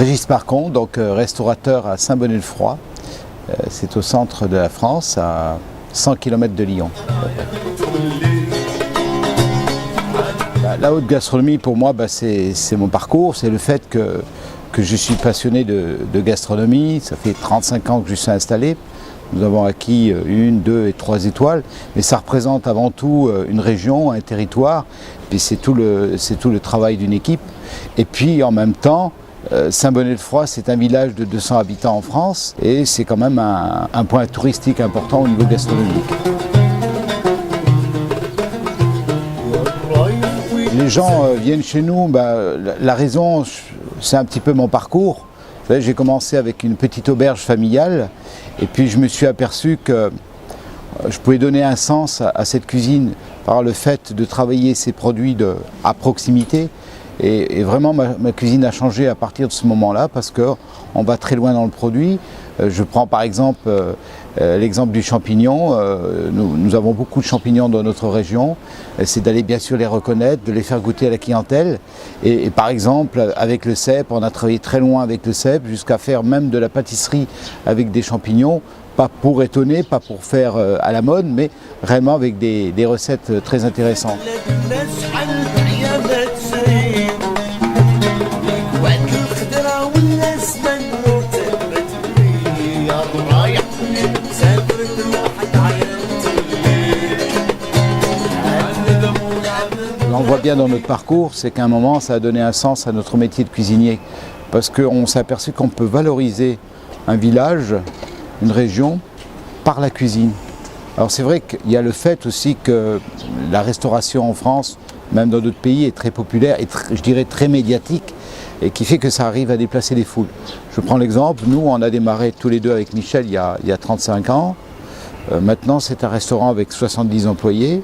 Régis Marcon, donc restaurateur à Saint-Bonnet-le-Froid. C'est au centre de la France, à 100 km de Lyon. La haute gastronomie, pour moi, c'est mon parcours, c'est le fait que je suis passionné de gastronomie. Ça fait 35 ans que je suis installé. Nous avons acquis 1, 2 et 3 étoiles, mais ça représente avant tout une région, un territoire, puis c'est tout le travail d'une équipe. Et puis en même temps, Saint-Bonnet-le-Froid, c'est un village de 200 habitants en France, et c'est quand même un point touristique important au niveau gastronomique. Les gens viennent chez nous, la raison, c'est un petit peu mon parcours. J'ai commencé avec une petite auberge familiale et puis je me suis aperçu que je pouvais donner un sens à cette cuisine par le fait de travailler ces produits à proximité. Et vraiment ma cuisine a changé à partir de ce moment-là parce qu'on va très loin dans le produit. Je prends par exemple l'exemple du champignon. Nous avons beaucoup de champignons dans notre région. C'est d'aller bien sûr les reconnaître, de les faire goûter à la clientèle. Et par exemple avec le cèpe, on a travaillé très loin avec le cèpe jusqu'à faire même de la pâtisserie avec des champignons. Pas pour étonner, pas pour faire à la mode, mais vraiment avec des recettes très intéressantes. On voit bien dans notre parcours, c'est qu'à un moment, ça a donné un sens à notre métier de cuisinier. Parce qu'on s'est aperçu qu'on peut valoriser un village, une région, par la cuisine. Alors c'est vrai qu'il y a le fait aussi que la restauration en France, même dans d'autres pays, est très populaire et je dirais très médiatique, et qui fait que ça arrive à déplacer les foules. Je prends l'exemple, nous on a démarré tous les deux avec Michel il y a 35 ans. Maintenant c'est un restaurant avec 70 employés,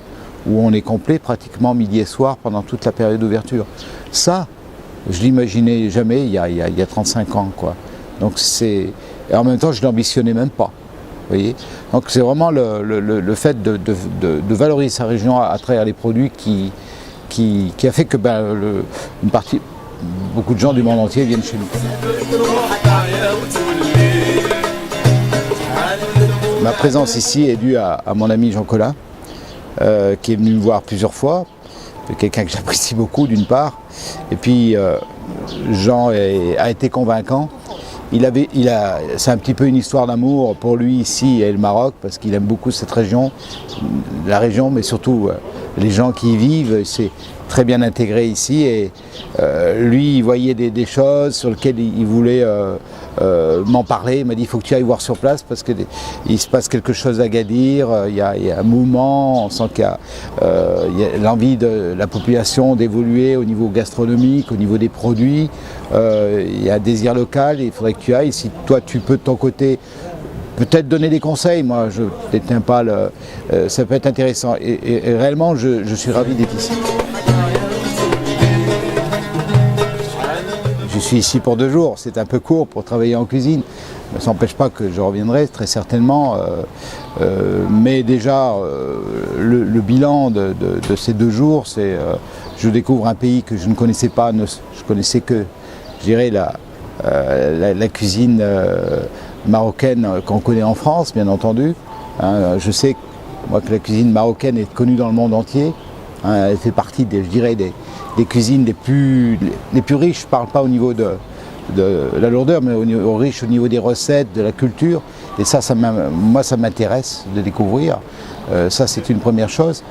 où on est complet pratiquement midi et soir pendant toute la période d'ouverture. Ça, je l'imaginais jamais il y a 35 ans, quoi. Donc et en même temps je ne l'ambitionnais même pas. Voyez, donc c'est vraiment le fait de valoriser sa région à travers les produits qui a fait que beaucoup de gens du monde entier viennent chez nous. Ma présence ici est due à mon ami Jean Collin, qui est venu me voir plusieurs fois, quelqu'un que j'apprécie beaucoup d'une part, et puis Jean a été convaincant. C'est un petit peu une histoire d'amour pour lui ici et le Maroc, parce qu'il aime beaucoup cette région, la région, mais surtout les gens qui y vivent. C'est très bien intégré ici, et lui il voyait des choses sur lesquelles il voulait m'en parler. Il m'a dit il faut que tu ailles voir sur place parce qu'il se passe quelque chose à Agadir, il y a un mouvement, on sent qu'il y a l'envie de la population d'évoluer au niveau gastronomique, au niveau des produits, il y a un désir local et il faudrait que tu ailles. Si toi tu peux de ton côté peut-être donner des conseils, moi je ne détiens pas ça peut être intéressant et réellement je suis ravi d'être ici. Je suis ici pour 2 jours, c'est un peu court pour travailler en cuisine, mais ça n'empêche pas que je reviendrai très certainement. Mais déjà, le bilan de ces 2 jours, c'est je découvre un pays que je ne connaissais pas, je connaissais que, je dirais, la cuisine marocaine qu'on connaît en France, bien entendu. Je sais moi, que la cuisine marocaine est connue dans le monde entier. Elle fait partie, je dirais, des cuisines les plus riches. Je ne parle pas au niveau de la lourdeur, mais riche au niveau des recettes, de la culture. Et ça moi, ça m'intéresse de découvrir. Ça, c'est une première chose.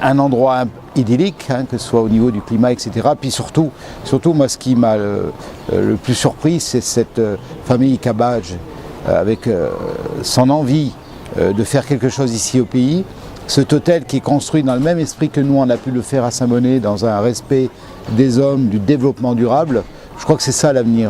Un endroit idyllique, que ce soit au niveau du climat, etc. Puis surtout moi, ce qui m'a le plus surpris, c'est cette famille Kabaj, avec son envie de faire quelque chose ici au pays. Cet hôtel qui est construit dans le même esprit que nous, on a pu le faire à Saint-Bonnet, dans un respect des hommes, du développement durable. Je crois que c'est ça l'avenir,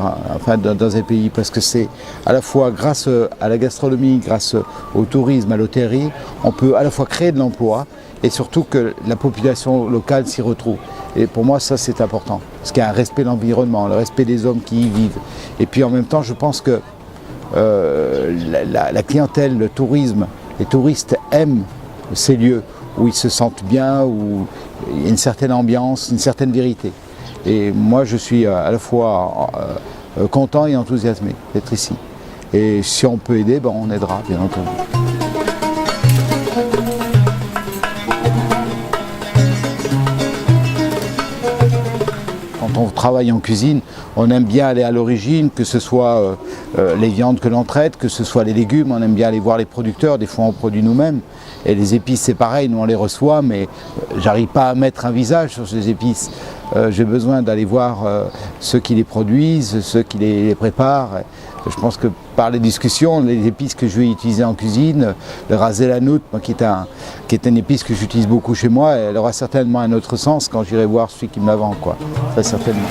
dans un pays, parce que c'est à la fois grâce à la gastronomie, grâce au tourisme, à l'hôtellerie, on peut à la fois créer de l'emploi et surtout que la population locale s'y retrouve. Et pour moi, ça c'est important, parce qu'il y a un respect de l'environnement, le respect des hommes qui y vivent. Et puis en même temps, je pense que la clientèle, le tourisme, les touristes aiment ces lieux où ils se sentent bien, où il y a une certaine ambiance, une certaine vérité. Et moi je suis à la fois content et enthousiasmé d'être ici. Et si on peut aider, ben on aidera, bien entendu. Quand on travaille en cuisine, on aime bien aller à l'origine, que ce soit les viandes que l'on traite, que ce soit les légumes, on aime bien aller voir les producteurs, des fois on produit nous-mêmes. Et les épices c'est pareil, nous on les reçoit, mais j'arrive pas à mettre un visage sur ces épices. J'ai besoin d'aller voir ceux qui les produisent, ceux qui les préparent. Je pense que par les discussions, les épices que je vais utiliser en cuisine, le ras el hanout, qui est une épice que j'utilise beaucoup chez moi, elle aura certainement un autre sens quand j'irai voir celui qui me la vend, quoi. Très certainement.